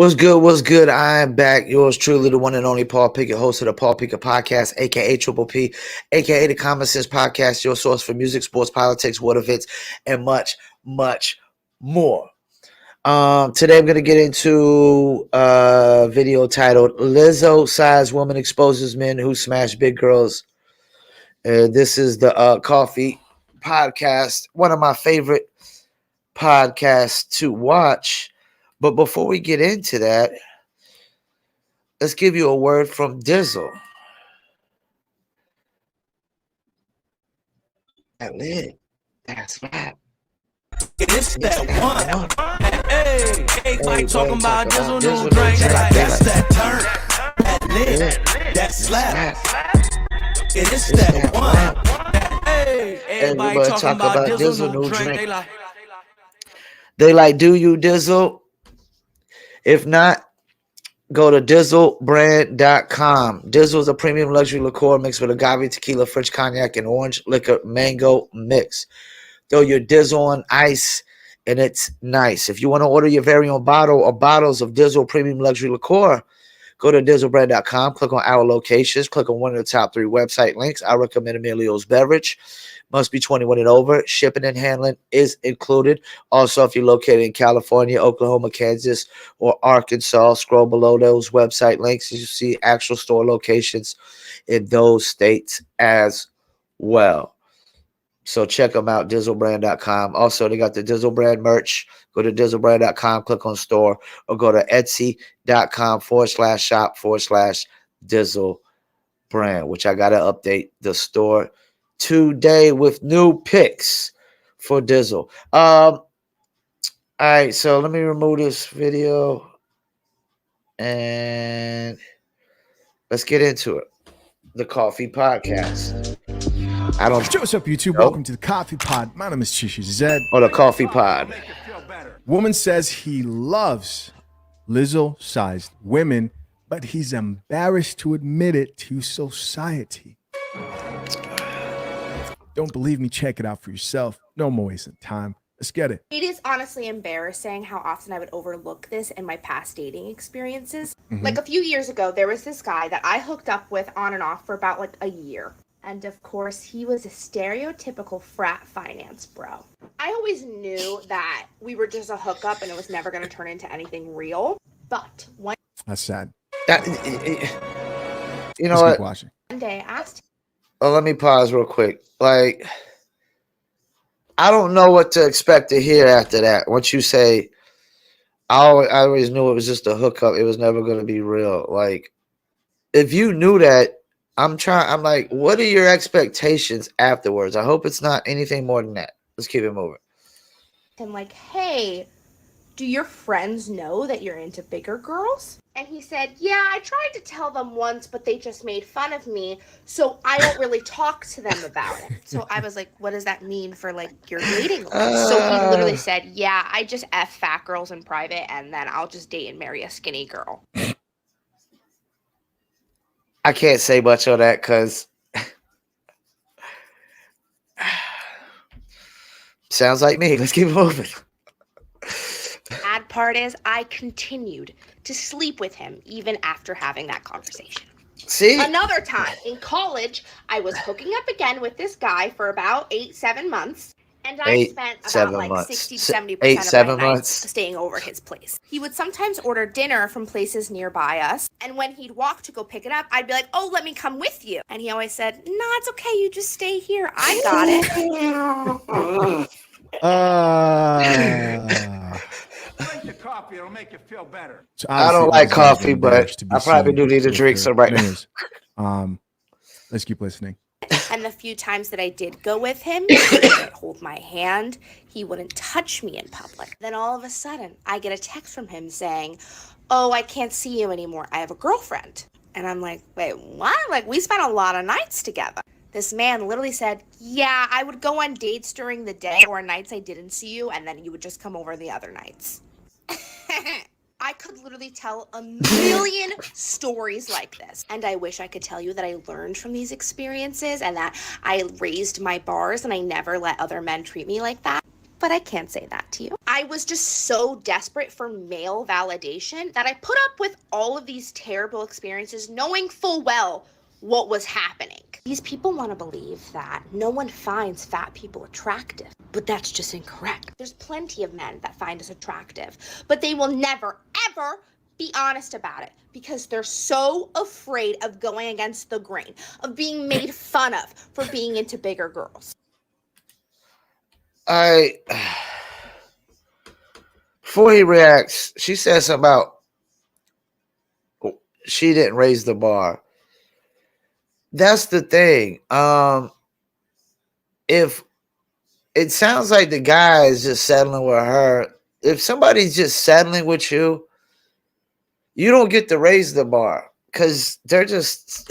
What's good? What's good? I am back. Yours truly, the one and only Paul Pickett, host of the Paul Pickett Podcast, aka Triple P, aka the Common Sense Podcast, your source for music, sports, politics, world events, and much, much more. Today I'm gonna get into a video titled "Lizzo Size Woman Exposes Men Who Smash Big Girls." This is the Coffee Podcast, one of my favorite podcasts to watch. But before we get into that, let's give you a word from LIZZO. That lit. That's right. It's that one. Hey, everybody talking about LIZZO new LIZZO drink. new They like, drink. that's that turn. That lit. That slap. It's that one. Hey, everybody talking about LIZZO new drink. They like, do you LIZZO? If not, go to DIZZObrand.com. DIZZO is a premium luxury liqueur mixed with agave, tequila, French cognac, and orange liquor mango mix. Throw your DIZZO on ice, and it's nice. If you want to order your very own bottle or bottles of DIZZO premium luxury liqueur, go to DIZZObrand.com, click on our locations, click on one of the top 3 website links. I recommend Emilio's Beverage. Must be 21 and over. Shipping and handling is included. Also, if you're located in California, Oklahoma, Kansas, or Arkansas, scroll below those website links. You see actual store locations in those states as well. So check them out, DIZZObrand.com. Also, they got the DIZZO brand merch. Go to DIZZObrand.com, click on store, or go to Etsy.com/shop/DIZZO brand, which I got to update the store today with new picks for DIZZO. All right, so let me remove this video and let's get into it. The Coffee Podcast. What's up, YouTube? Welcome to the Coffee Pod. My name is Chishi Zed. Or the Coffee Pod. Woman says he loves Lizzo-sized women, but he's embarrassed to admit it to society. Don't believe me? Check it out for yourself. No more wasting time. Let's get it. It is honestly embarrassing how often I would overlook this in my past dating experiences. Like a few years ago, there was this guy that I hooked up with on and off for about like a year. And of course, he was a stereotypical frat finance bro. I always knew that we were just a hookup and it was never going to turn into anything real. But one That's sad. You know Let's what? keep watching. day I asked Oh, let me pause real quick. Like, I don't know what to expect to hear after that. Once you say, I always knew it was just a hookup. It was never going to be real. Like, if you knew that, I'm like, what are your expectations afterwards? I hope it's not anything more than that. Let's keep it moving. him like, hey, do your friends know that you're into bigger girls? And he said, yeah, I tried to tell them once, but they just made fun of me, so I don't really talk to them about it. So I was like, what does that mean for, like, your dating life? So he literally said, yeah, I just F fat girls in private, and then I'll just date and marry a skinny girl. I can't say much on that because sounds like me. Let's keep it moving. Bad part is I continued to sleep with him even after having that conversation. See? Another time in college, I was hooking up again with this guy for about 8-7 months. And I spent about like 60-70% of my nights staying over his place. He would sometimes order dinner from places nearby us. And when he'd walk to go pick it up, I'd be like, oh, let me come with you. And he always said, no, it's okay. You just stay here. I got it. Drink the coffee, it'll make you feel better. So I don't like coffee, but I probably do need to drink some right now. Let's keep listening. And the few times that I did go with him, he wouldn't hold my hand. He wouldn't touch me in public. Then all of a sudden, I get a text from him saying, oh, I can't see you anymore. I have a girlfriend. And I'm like, wait, what? Like, we spent a lot of nights together. This man literally said, yeah, I would go on dates during the day or nights I didn't see you, and then you would just come over the other nights. I could literally tell a million stories like this. And I wish I could tell you that I learned from these experiences and that I raised my bars and I never let other men treat me like that. But I can't say that to you. I I was just so desperate for male validation that I put up with all of these terrible experiences knowing full well what was happening. These people want to believe that no one finds fat people attractive, but that's just incorrect. There's plenty of men that find us attractive, but they will never, ever be honest about it because they're so afraid of going against the grain, of being made fun of for being into bigger girls. Before he reacts, she said something about she didn't raise the bar. That's the thing. If it sounds like the guy is just settling with her, if somebody's just settling with you, you don't get to raise the bar because they're just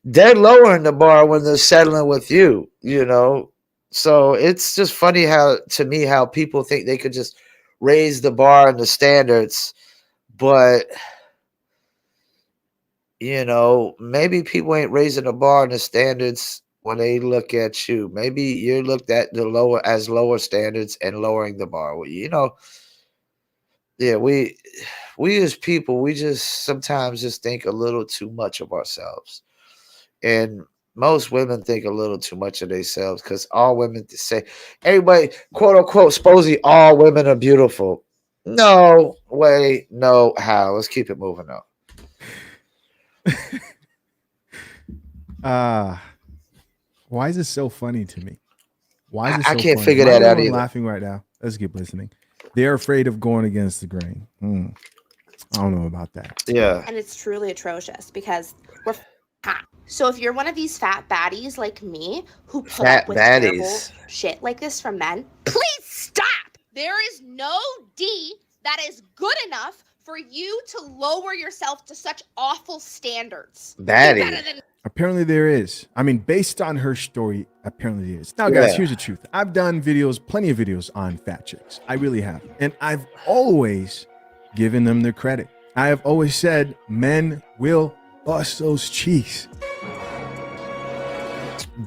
they're lowering the bar when they're settling with you, you know. So it's just funny how people think they could just raise the bar and the standards, but you know, maybe people ain't raising the bar and the standards when they look at you. Maybe you're looked at the lower standards and lowering the bar. You know, yeah, we as people, we just sometimes just think a little too much of ourselves. And most women think a little too much of themselves because all women say, everybody, quote unquote, supposedly all women are beautiful. No way, no how. Let's keep it moving on. Why is this so funny to me? Why is it so I can't funny? figure Why that is out everyone either. laughing right now? Let's keep listening. They're afraid of going against the grain. I don't know about that. Yeah. And it's truly atrocious because we're fat. So if you're one of these fat baddies like me who put Fat up with baddies. terrible shit like this from men, please stop. There is no D that is good enough for you to lower yourself to such awful standards. Baddie. Apparently there is. I mean, based on her story, apparently there is. Now, guys, Yeah. here's the truth. I've done videos, plenty of videos on fat chicks. I really have. And I've always given them their credit. I have always said men will bust those cheeks.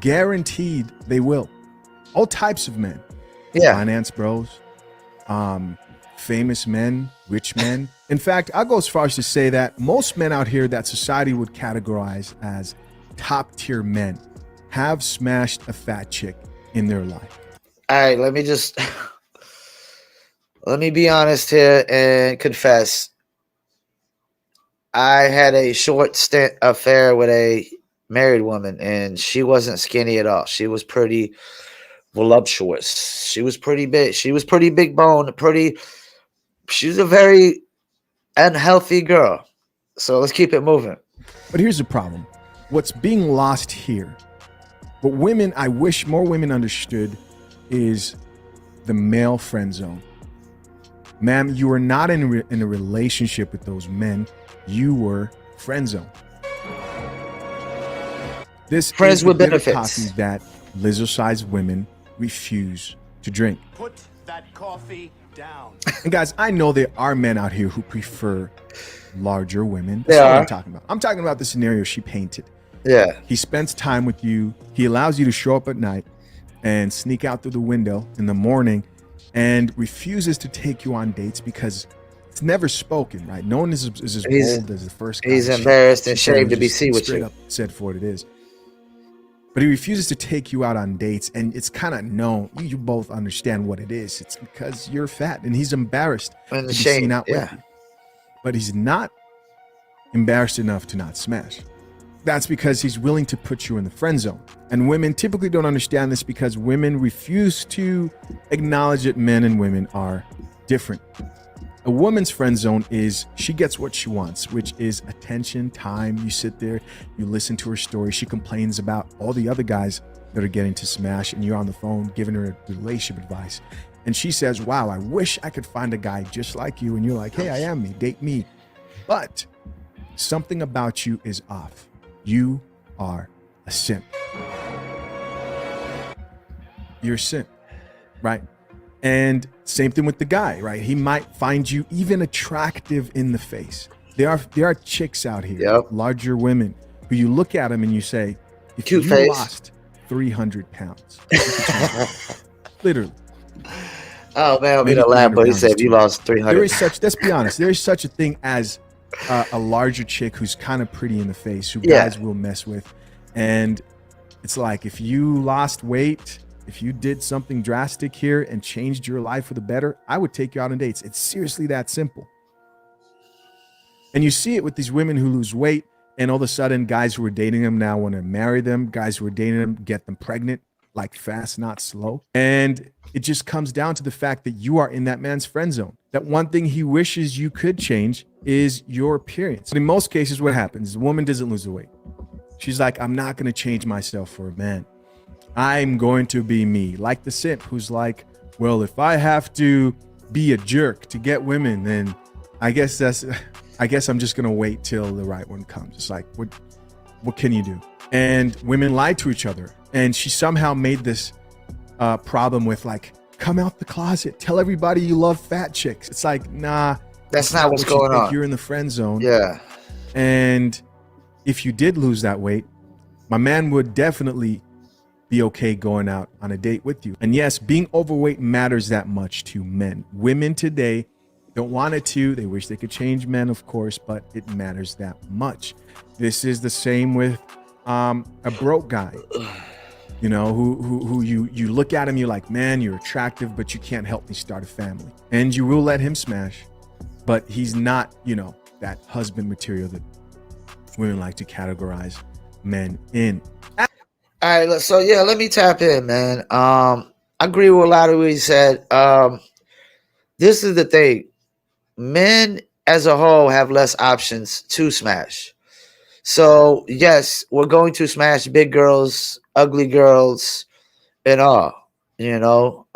Guaranteed they will. All types of men. Yeah. Finance bros, famous men, rich men. In fact, I'll go as far as to say that most men out here that society would categorize as top tier men have smashed a fat chick in their life. All right, let me be honest here and confess. I had a short stint affair with a married woman, and she wasn't skinny at all. She was pretty voluptuous. She was pretty big. She was pretty big bone. She was a very unhealthy girl. So let's keep it moving. But here's the problem. What's being lost here, what women, I wish more women understood, is the male friend zone. Ma'am, you were not in a relationship with those men. You were friend zone. This Friends is with the bitter benefits. coffee that Lizzo-sized women refuse to drink. Put that coffee down. And guys, I know there are men out here who prefer larger women. There That's not what are. I'm talking about. I'm talking about the scenario she painted. Yeah. He spends time with you. He allows you to show up at night and sneak out through the window in the morning and refuses to take you on dates because it's never spoken, right? No one is as bold as the first guy. He's embarrassed and She sort of ashamed to be just seen with straight you. up said for what it is. But he refuses to take you out on dates, and it's kind of known. You both understand what it is. It's because you're fat, and he's embarrassed And to be ashamed, seen out yeah. with you. But he's not embarrassed enough to not smash. That's because he's willing to put you in the friend zone. And women typically don't understand this because women refuse to acknowledge that men and women are different. A woman's friend zone is she gets what she wants, which is attention, time. You sit there, you listen to her story. She complains about all the other guys that are getting to smash, and you're on the phone giving her relationship advice. And she says, wow, I wish I could find a guy just like you. And you're like, hey, I am me, date me. But something about you is off. You are a simp. You're a simp, right? And same thing with the guy, right? He might find you even attractive in the face. There are chicks out here, Yep. larger women, who you look at them and you say, if Cute you face. lost 300 pounds, literally. Oh man, I'll be maybe the laugh, 300 but he pounds said is if you too much. lost 300. There is such, let's be honest, there is such a thing as a larger chick who's kind of pretty in the face, who Yeah. guys will mess with. And it's like, if you lost weight, if you did something drastic here and changed your life for the better, I would take you out on dates. It's seriously that simple. And you see it with these women who lose weight, and all of a sudden guys who are dating them now want to marry them. Guys who are dating them get them pregnant, like fast, not slow. And it just comes down to the fact that you are in that man's friend zone. That one thing he wishes you could change is your appearance. But in most cases, what happens? The woman doesn't lose the weight. She's like, I'm not going to change myself for a man. I'm going to be me. Like the simp who's like, well, if I have to be a jerk to get women, then I guess I'm just going to wait till the right one comes. It's like, what can you do? And women lie to each other. And she somehow made this problem with like, come out the closet, tell everybody you love fat chicks. It's like, nah, That's not what's what you going think. on. You're in the friend zone. Yeah. And if you did lose that weight, my man would definitely be okay going out on a date with you. And yes, being overweight matters that much to men. Women today don't want it to. They wish they could change men, of course, but it matters that much. This is the same with a broke guy, you know, who you look at him, you're like, man, you're attractive, but you can't help me start a family. And you will let him smash, but he's not, you know, that husband material that women like to categorize men in. All right, so yeah, let me tap in, man. I agree with a lot of what he said. This is the thing. Men as a whole have less options to smash. So yes, we're going to smash big girls, ugly girls, and all. You know,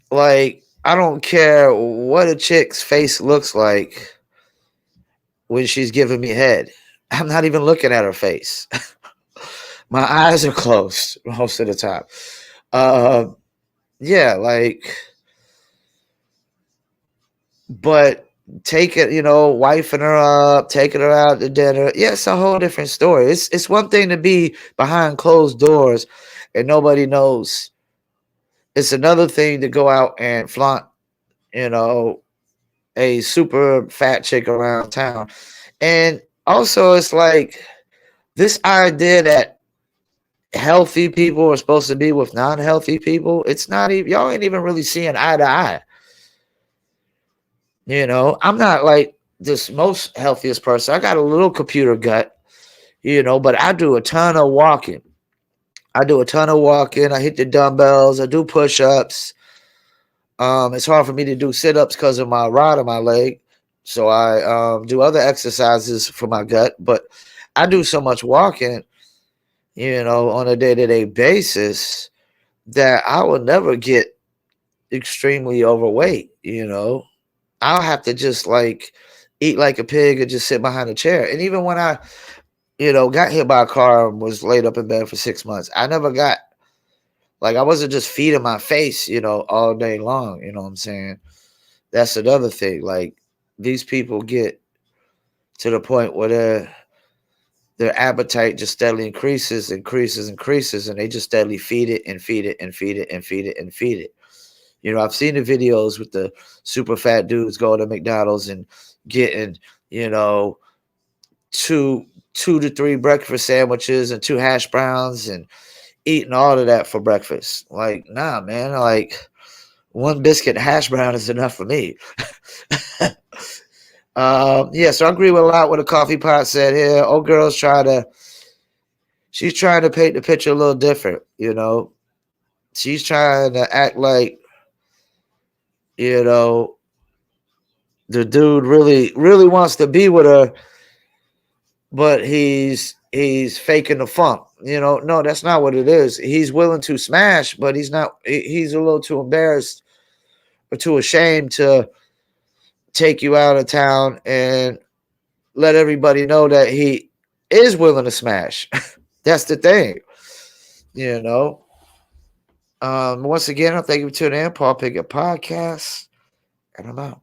like I don't care what a chick's face looks like when she's giving me head. I'm not even looking at her face. My eyes are closed most of the time. Yeah, like, but take it, you know, wifing her up, taking her out to dinner. Yeah, it's a whole different story. It's one thing to be behind closed doors and nobody knows. It's another thing to go out and flaunt, you know, a super fat chick around town. And also, it's like this idea that healthy people are supposed to be with non-healthy people. It's not even, y'all ain't even really seeing eye to eye. You know, I'm not like this most healthiest person. I got a little computer gut, you know, but I do a ton of walking. I hit the dumbbells. I do push-ups. It's hard for me to do sit-ups because of my rod on my leg. So I do other exercises for my gut, but I do so much walking, you know, on a day-to-day basis that I will never get extremely overweight, you know. I'll have to just like eat like a pig and just sit behind a chair. And even when I, you know, got hit by a car and was laid up in bed for 6 months, I never got, like, I wasn't just feeding my face, you know, all day long. You know what I'm saying? That's another thing. Like, these people get to the point where their appetite just steadily increases, and they just steadily feed it and feed it and feed it and feed it and feed it. You know, I've seen the videos with the super fat dudes going to McDonald's and getting, you know, two to three breakfast sandwiches and 2 hash browns and eating all of that for breakfast. Like, nah, man, like 1 biscuit hash brown is enough for me. Yeah, so I agree with a lot what the coffee pot said here. Old girl's she's trying to paint the picture a little different, you know. She's trying to act like, you know, the dude really wants to be with her, but he's faking the funk. You know, no, that's not what it is. He's willing to smash, but he's a little too embarrassed or too ashamed to take you out of town and let everybody know that he is willing to smash. That's the thing. You know. Once again, I thank you for tuning in. Paul Pickett Podcast, and I'm out.